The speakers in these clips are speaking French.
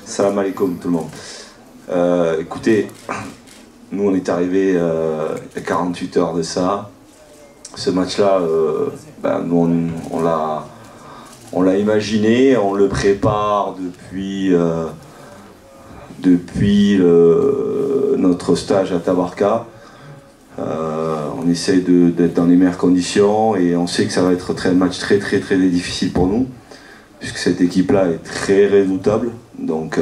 Salam alaikum tout le monde. Écoutez, nous on est arrivé il y a 48 heures de ça. Ce match-là, nous on l'a imaginé, on le prépare depuis notre stage à Tabarka. On essaie d'être dans les meilleures conditions et on sait que ça va être un match très difficile pour nous, puisque cette équipe-là est très redoutable. Donc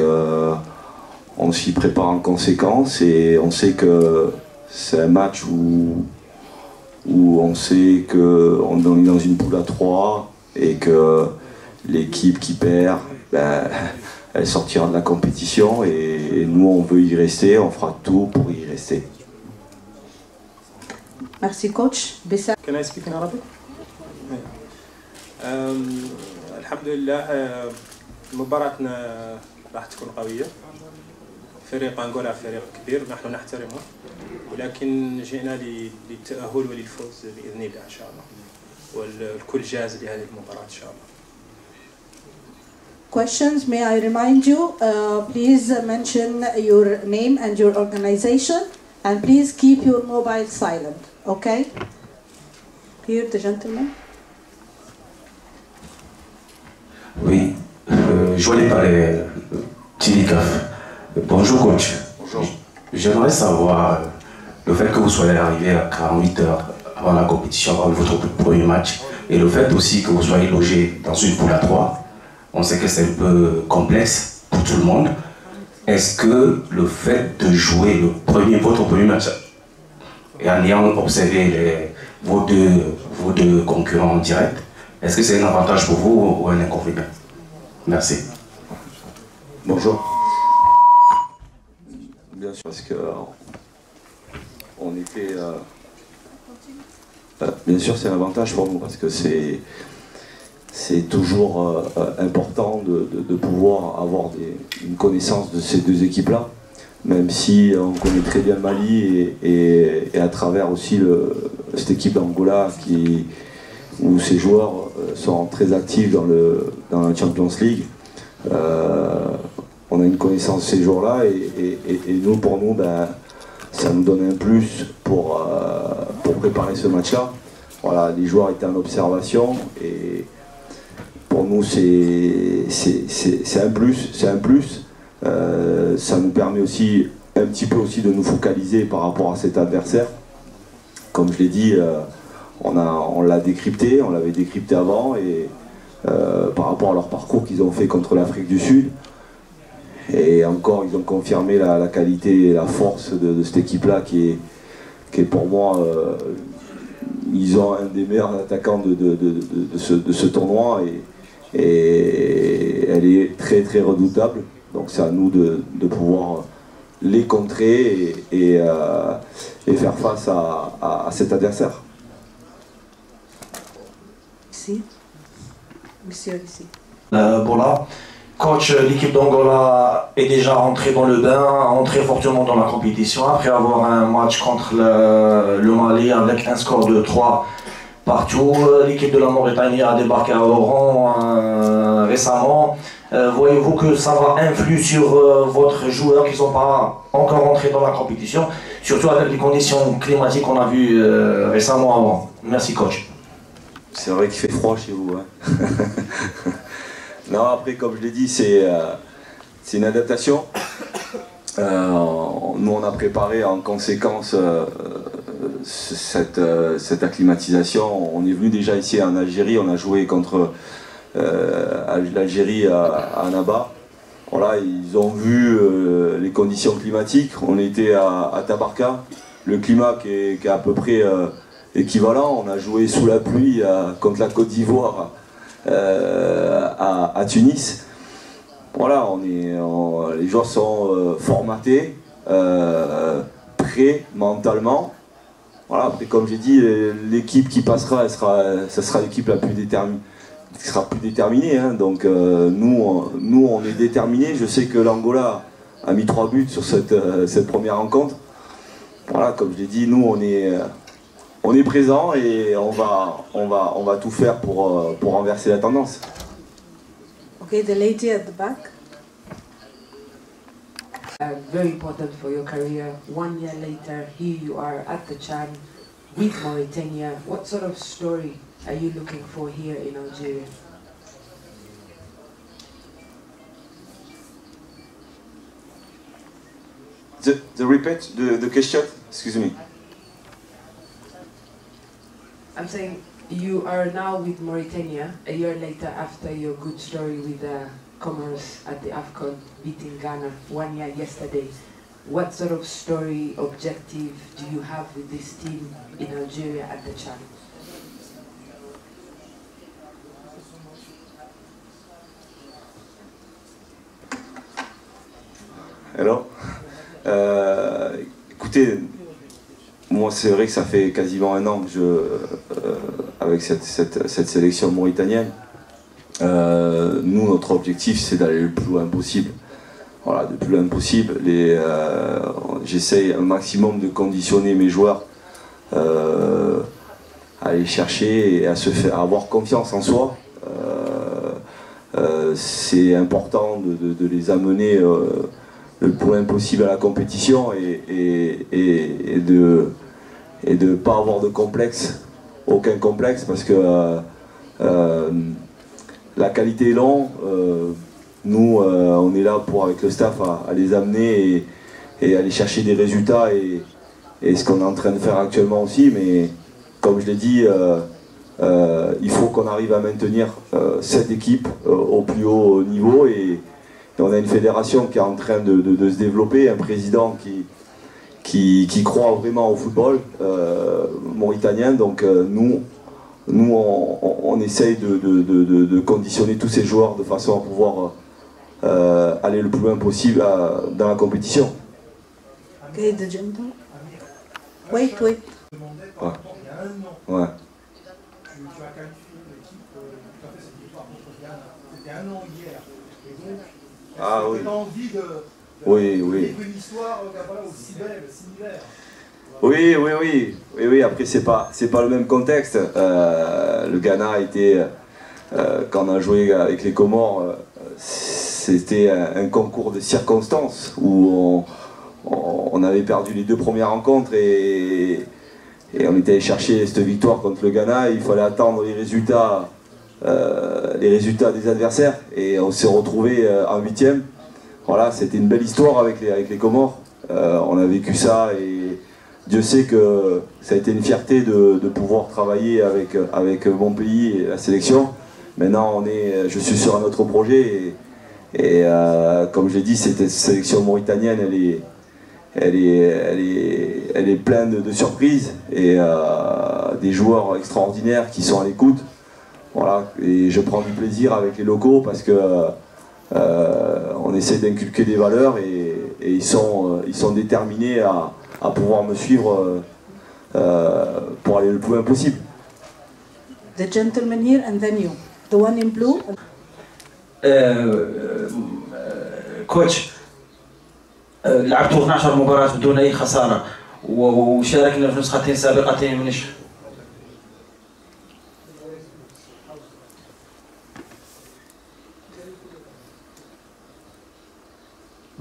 on s'y prépare en conséquence et on sait que c'est un match où on sait qu'on est dans une poule à 3 et que l'équipe qui perd, elle sortira de la compétition et nous on veut y rester, on fera tout pour y rester. Merci coach. Bessa. Can I speak in Arabic? الحمد لله مباراتنا راح تكون قوية. فريق أنغولا فريق كبير نحن نحترمه ولكن جئنا للتأهل وللفوز بإذن الله إن شاء الله والكل جاهز لهذه المباراة إن شاء الله. Questions? May I remind you, please mention your name and your organization and please keep your mobile silent, okay? Here, the gentleman. Oui, Joël Palais, Tilikaf. Bonjour coach. Bonjour. J'aimerais savoir le fait que vous soyez arrivé à 48 heures avant la compétition, avant votre premier match, et le fait aussi que vous soyez logé dans une poule à 3. On sait que c'est un peu complexe pour tout le monde. Est-ce que le fait de jouer votre premier match et en ayant observé vos deux concurrents en direct, est-ce que c'est un avantage pour vous ou un inconvénient? Merci. Bonjour. Bien sûr, parce que on était. Bien sûr, c'est un avantage pour nous parce que c'est toujours important de pouvoir avoir une connaissance de ces deux équipes-là, même si on connaît très bien Mali et à travers aussi cette équipe d'Angola où ces joueurs sont très actifs dans la Champions League. On a une connaissance de ces joueurs-là et pour nous, ça nous donne un plus pour préparer ce match-là. Voilà, les joueurs étaient en observation et pour nous c'est un plus. Ça nous permet aussi un petit peu aussi de nous focaliser par rapport à cet adversaire. Comme je l'ai dit, on l'a décrypté, on l'avait décrypté avant et par rapport à leur parcours qu'ils ont fait contre l'Afrique du Sud. Et encore, ils ont confirmé la qualité et la force de cette équipe-là qui est pour moi, ils ont un des meilleurs attaquants de ce tournoi et elle est très redoutable. Donc c'est à nous de pouvoir les contrer et faire face à cet adversaire. Ici. Monsieur ici. Voilà. Coach, l'équipe d'Angola est déjà rentrée dans le bain, entrée fortement dans la compétition après avoir un match contre le Mali avec un score de 3 partout. L'équipe de la Mauritanie a débarqué à Oran récemment. Voyez-vous que ça va influer sur votre joueur qui ne sont pas encore rentrés dans la compétition, surtout avec les conditions climatiques qu'on a vues récemment avant? Merci coach. C'est vrai qu'il fait froid chez vous. Hein. Non, après, comme je l'ai dit, c'est une adaptation. Nous, on a préparé en conséquence cette acclimatisation. On est venu déjà ici en Algérie, on a joué contre l'Algérie à Annaba. Voilà, ils ont vu les conditions climatiques. On était à Tabarka, le climat qui est à peu près équivalent. On a joué sous la pluie contre la Côte d'Ivoire. À Tunis. Voilà, les joueurs sont formatés, prêts mentalement. Voilà, après comme j'ai dit, l'équipe qui passera, ce sera l'équipe la plus déterminée, qui sera plus déterminée. Hein. Donc nous on est déterminés. Je sais que l'Angola a mis 3 buts sur cette première rencontre. Voilà, comme je l'ai dit, nous on est présent et on va tout faire pour renverser la tendance. Okay, the lady at the back. Very important for your career. 1 year later, here you are at the CHAN with Mauritania. What sort of story are you looking for here in Algeria? Repeat the question, excuse me. I'm saying you are now with Mauritania a year later after your good story with Comoros at the AFCON beating Ghana 1 year yesterday. What sort of story, objective do you have with this team in Algeria at the CHAN? Alors, écoutez, moi c'est vrai que ça fait quasiment un an que avec cette sélection mauritanienne, nous notre objectif c'est d'aller le plus loin possible. Voilà, le plus loin possible. J'essaye un maximum de conditionner mes joueurs à aller chercher et à avoir confiance en soi. C'est important de les amener le plus loin possible à la compétition et de ne pas avoir de complexe, aucun complexe, parce que la qualité est longue. Nous, on est là avec le staff à les amener et aller chercher des résultats et ce qu'on est en train de faire actuellement aussi, mais comme je l'ai dit, il faut qu'on arrive à maintenir cette équipe au plus haut niveau et on a une fédération qui est en train de se développer, un président qui croit vraiment au football mauritanien. Donc nous on essaye de conditionner tous ces joueurs de façon à pouvoir aller le plus loin possible dans la compétition. Okay, the gender. Wait. Ouais. Ouais. Tu as qualifié l'équipe, tu as fait cette victoire contre Ghana. C'était un an hier. Et donc, Ah oui. tu as envie de Oui. vivre une histoire voilà, aussi belle, similaire. Oui. Après, c'est pas le même contexte. Le Ghana était, quand on a joué avec les Comores, c'était un concours de circonstances où on avait perdu les 2 premières rencontres et on était allé chercher cette victoire contre le Ghana. Il fallait attendre les résultats des adversaires et on s'est retrouvé en 8e. Voilà, c'était une belle histoire avec les Comores. On a vécu ça et Dieu sait que ça a été une fierté de pouvoir travailler avec mon pays et la sélection. Maintenant, je suis sur un autre projet et comme je l'ai dit, cette sélection mauritanienne, elle est pleine de surprises et des joueurs extraordinaires qui sont à l'écoute. Voilà, et je prends du plaisir avec les locaux parce que on essaie d'inculquer des valeurs et ils sont déterminés à pouvoir me suivre pour aller le plus loin possible. The gentleman here and then you. The one in blue. كوتش لعبتوا 12 مباراة بدون أي خسارة وشاركنا في نسختين سابقتين من الشهر.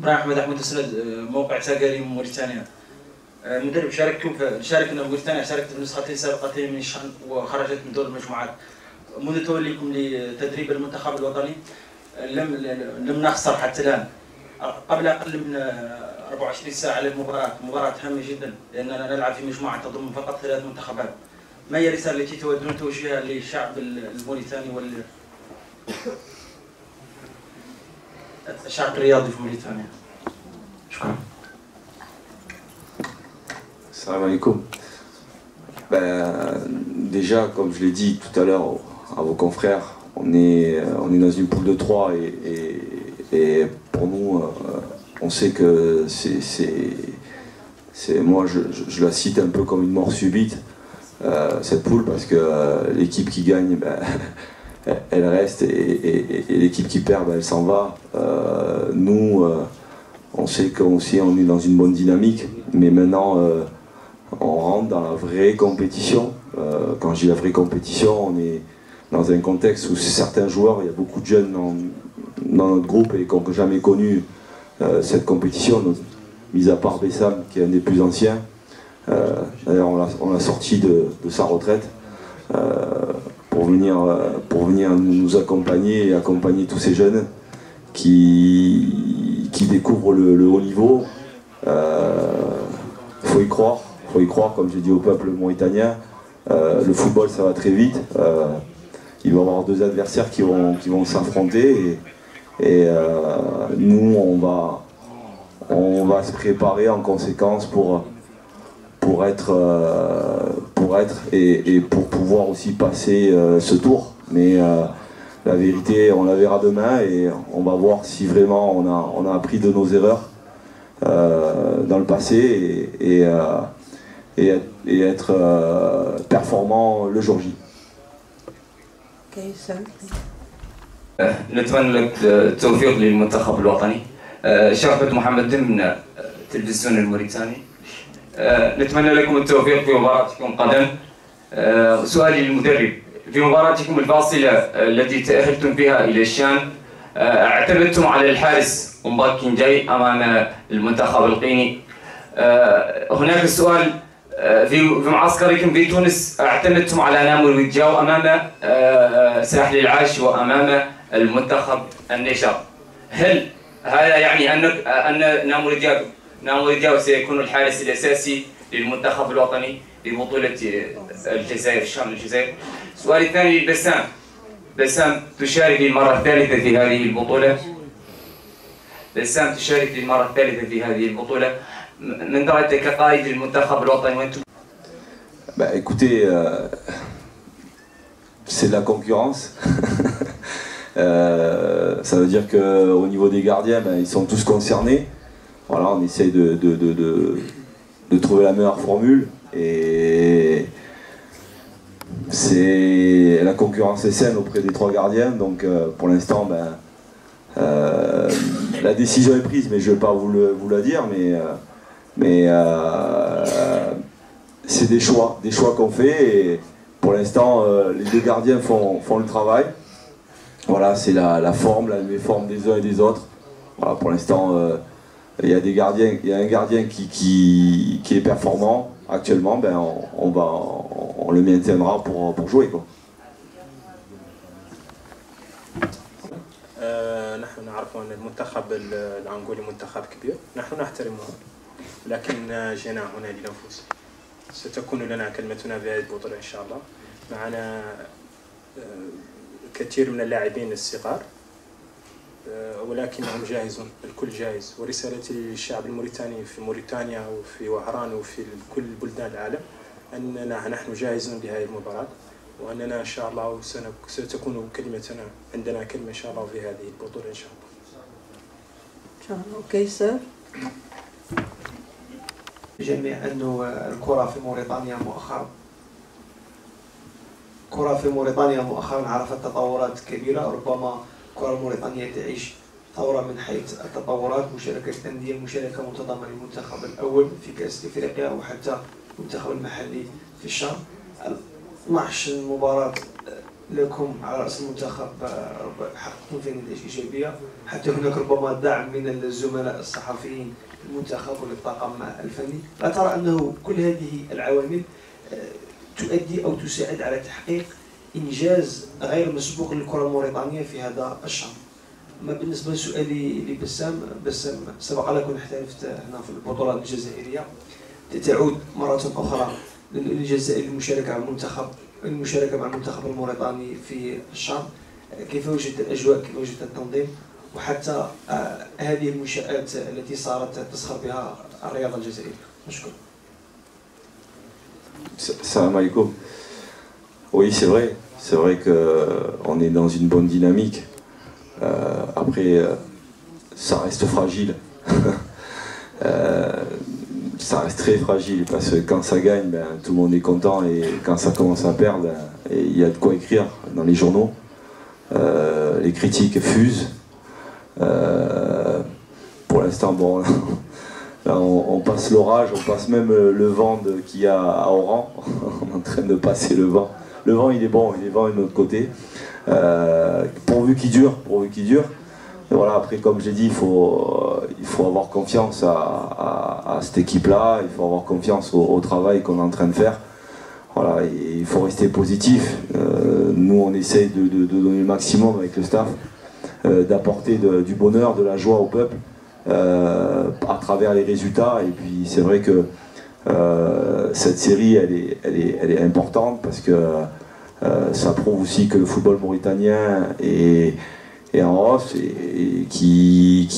أحمد السند موقع ساقري من موريتانيا. المدرب شاركنا في موريتانيا، شاركت في نسختين سابقتين من الشأن وخرجت من دور المجموعات. منذ توليكم لتدريب المنتخب الوطني لم نخسر حتى الآن. قبل أقل من 24 ساعة للمباراة، مباراة هامة جدا لأننا نلعب في مجموعة تضم فقط 3 منتخبات. ما هي الرسالة التي تودون توجيهها للشعب الموريتاني الشعب الرياضي في موريتانيا؟ شكرا. Salam alaikum. Déjà, comme je l'ai dit tout à l'heure à vos confrères, on est dans une poule de 3 et pour nous, on sait que moi je la cite un peu comme une mort subite, cette poule, parce que l'équipe qui gagne, elle reste et l'équipe qui perd, elle s'en va. Nous, on sait qu'on est dans une bonne dynamique, mais maintenant on rentre dans la vraie compétition. Quand je dis la vraie compétition, on est dans un contexte où certains joueurs, il y a beaucoup de jeunes dans notre groupe et qui n'ont jamais connu cette compétition, mis à part Bessam qui est un des plus anciens. D'ailleurs on l'a sorti de sa retraite pour venir nous accompagner et accompagner tous ces jeunes qui découvrent le haut niveau. Faut y croire, comme j'ai dit au peuple mauritanien. Le football ça va très vite. Il va y avoir deux adversaires qui vont s'affronter et nous on va se préparer en conséquence pour être et pour pouvoir aussi passer ce tour. Mais la vérité, on la verra demain et on va voir si vraiment on a appris de nos erreurs dans le passé et être performant le jour J. Okay, sir. نتمنى لك التوفيق للمنتخب الوطني. شرفت محمد من التلفزيون الموريتاني. نتمنى لكم التوفيق في مباراتكم غدا. سؤالي للمدرب، في مباراتكم الفاصلة التي تأهلتم فيها إلى الشان اعتمدتم على الحارس مباكين جاي أمام المنتخب القيني. هناك السؤال، في معسكركم في تونس اعتمدتم على نامور ويدجاو أمام ساحل العاش وأمام المنتخب النيشر. هل هذا يعني أن نامور ويدجاو سيكون الحارس الأساسي للمنتخب الوطني لبطولة الجزائر الشام الجزائر؟ السؤال الثاني لبسام. بسام تشارك للمرة الثالثة في هذه البطولة. بسام تشارك للمرة الثالثة في هذه البطولة. من رأيك كقائد للمنتخب الوطني وأنتم؟ Bah écoutez, c'est de la concurrence. Ça veut dire qu'au niveau des gardiens, ils sont tous concernés. Voilà, on essaye de trouver la meilleure formule et la concurrence est saine auprès des trois gardiens. Donc pour l'instant, la décision est prise, mais je ne vais pas vous la dire, mais c'est des choix qu'on fait et pour l'instant les deux gardiens font le travail. Voilà, c'est la forme, la forme des uns et des autres. Voilà, pour l'instant il y a un gardien qui est performant actuellement, on le maintiendra pour jouer quoi. نحن نعرف أن المنتخب الأنغولي منتخب كبير، نحن نحترمه، لكن جئنا هنا لنفوز. ستكون لنا كلمتنا في هذه البطولة إن شاء الله. معنا كثير من اللاعبين الصغار ولكنهم جاهزون، الكل جاهز. ورسالتي للشعب الموريتاني في موريتانيا وفي وهران وفي كل بلدان العالم أننا نحن جاهزون لهذه المباراة وأننا إن شاء الله ستكون كلمتنا، عندنا كلمة إن شاء الله في هذه البطولة إن شاء الله. Okay, sir. جميع أنه الكرة في موريتانيا مؤخرا عرفت تطورات كبيرة. ربما الكرة الموريتانية تعيش ثورة من حيث التطورات، مشاركة الأندية، مشاركة منتظمة للمنتخب الأول في كأس إفريقيا وحتى المنتخب المحلي في الشام. 12 مباراة لكم على رأس المنتخب حققتم فيها نتائج إيجابية، حتى هناك ربما دعم من الزملاء الصحفيين للمنتخب وللطاقم الفني. لا ترى أنه كل هذه العوامل تؤدي أو تساعد على تحقيق إنجاز غير مسبوق للكرة الموريتانية في هذا الشهر؟ ما بالنسبة لسؤالي لبسام، بسام سبق لكم احترفت هنا في البطولات الجزائرية، تعود مرة أخرى للجزائر المشاركة مع المنتخب الموريتاني في الشام. كيف وجدت الأجواء، كيف وجدت التنظيم وحتى هذه المنشآت التي صارت تسخر بها الرياضة الجزائرية؟ مشكور. Salam alaikum. Oui, c'est vrai qu'on est dans une bonne dynamique. Après, ça reste fragile. Ça reste très fragile parce que quand ça gagne, tout le monde est content et quand ça commence à perdre, il y a de quoi écrire dans les journaux. Les critiques fusent. Pour l'instant, Là, on passe l'orage, on passe même le vent qu'il y a à Oran. On est en train de passer le vent. Le vent, il est bon, il est bon de notre côté. Pourvu qu'il dure, pourvu qu'il dure. Et voilà, après, comme j'ai dit, il faut avoir confiance à cette équipe-là, il faut avoir confiance au travail qu'on est en train de faire. Voilà, et il faut rester positif. Nous, on essaye de donner le maximum avec le staff, d'apporter du bonheur, de la joie au peuple, à travers les résultats. Et puis, c'est vrai que cette série, elle est importante parce que ça prouve aussi que le football mauritanien est en hausse et qui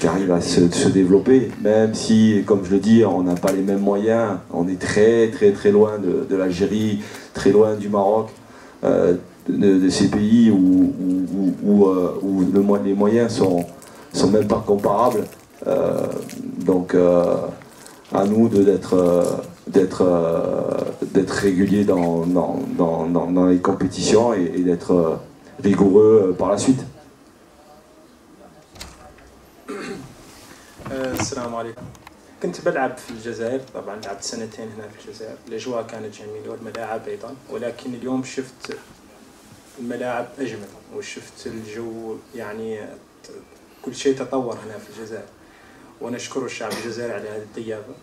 arrive à se développer, même si, comme je le dis, on n'a pas les mêmes moyens. On est très très très loin de l'Algérie, très loin du Maroc, de ces pays où les moyens sont même pas comparables. Donc à nous d'être réguliers dans les compétitions et d'être rigoureux par la suite. السلام عليكم. كنت بلعب في الجزائر، طبعا لعبت سنتين هنا في الجزائر. الاجواء كانت جميله والملاعب ايضا، ولكن اليوم شفت الملاعب اجمل وشفت الجو، يعني كل شيء تطور هنا في الجزائر، ونشكر الشعب الجزائري على هذه الضيافه،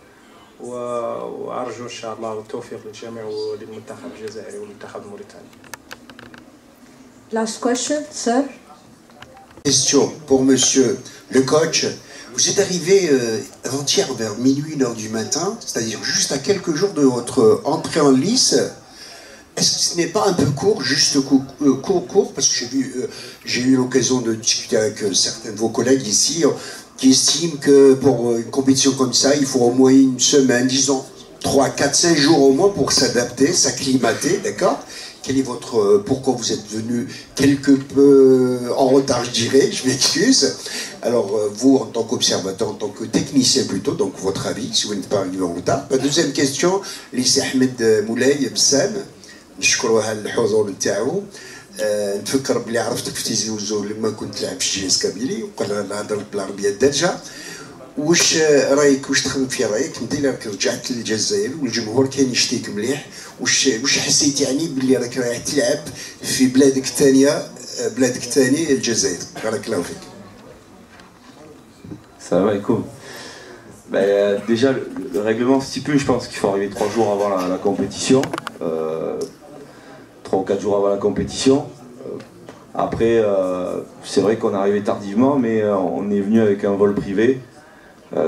وارجو ان شاء الله التوفيق للجميع وللمنتخب الجزائري والمنتخب الموريتاني. Last question, sir. Question pour monsieur le coach. Vous êtes arrivé avant-hier vers minuit, 1h du matin, c'est-à-dire juste à quelques jours de votre entrée en lice. Est-ce que ce n'est pas un peu court, juste court, parce que j'ai eu l'occasion de discuter avec certains de vos collègues ici qui estiment que pour une compétition comme ça, il faut au moins une semaine, disons 3, 4, 5 jours au moins pour s'adapter, s'acclimater, d'accord ? Quel est pourquoi vous êtes venu quelque peu en retard, je dirais, je m'excuse. Alors, vous, en tant qu'observateur, en tant que technicien plutôt, donc votre avis, si vous n'êtes pas arrivé en retard. La deuxième question, lycée Ahmed Moulay Bsam, نشكروها على الحضور نتاعو. نتفكر بلي عرفتك في تيزي وزور لما كنت تلعب في جي اس كابيلي وقال نهضر بالعربيه الدارجه. واش رايك واش تخمم في رايك انت اللي راك رجعت للجزائر والجمهور كان يشتيك مليح واش حسيت يعني باللي راك رايح تلعب في بلادك الثاني الجزائر. بارك الله فيك. Salam alaikum. Déjà, le règlement stipule, je pense qu'il faut arriver 3 jours avant la compétition, 3 ou 4 jours avant la compétition. Après, c'est vrai qu'on est arrivé tardivement, mais on est venu avec un vol privé.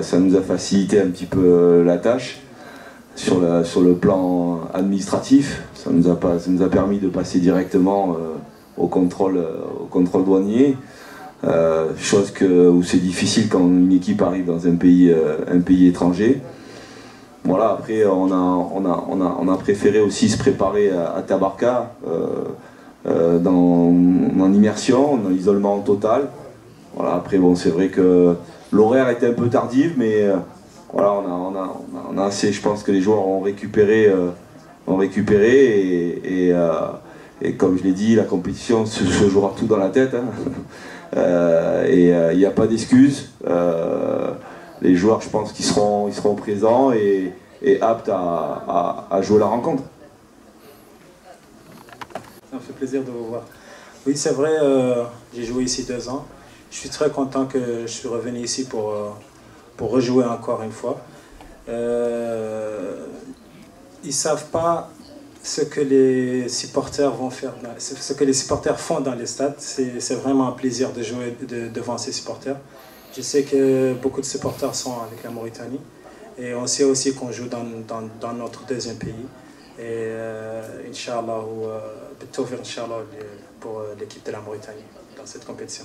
Ça nous a facilité un petit peu la tâche sur le plan administratif. Ça nous a permis de passer directement au contrôle douanier. Chose où c'est difficile quand une équipe arrive dans un pays étranger. Voilà, après on a préféré aussi se préparer à Tabarka en immersion, en isolement total. Voilà, après bon, c'est vrai que l'horaire était un peu tardif, mais voilà, on a assez, je pense que les joueurs ont récupéré et comme je l'ai dit, la compétition se jouera tout dans la tête. Hein. Il n'y a pas d'excuses. Les joueurs, je pense qu'ils seront présents et aptes à jouer la rencontre. Ça me fait plaisir de vous voir. Oui, c'est vrai, j'ai joué ici 2 ans. Je suis très content que je suis revenu ici pour rejouer encore une fois. Ils ne savent pas ce que les supporters vont faire, ce que les supporters font dans les stades. C'est vraiment un plaisir de jouer devant ces supporters. Je sais que beaucoup de supporters sont avec la Mauritanie et on sait aussi qu'on joue dans notre deuxième pays. Et Inch'Allah, pour l'équipe de la Mauritanie dans cette compétition.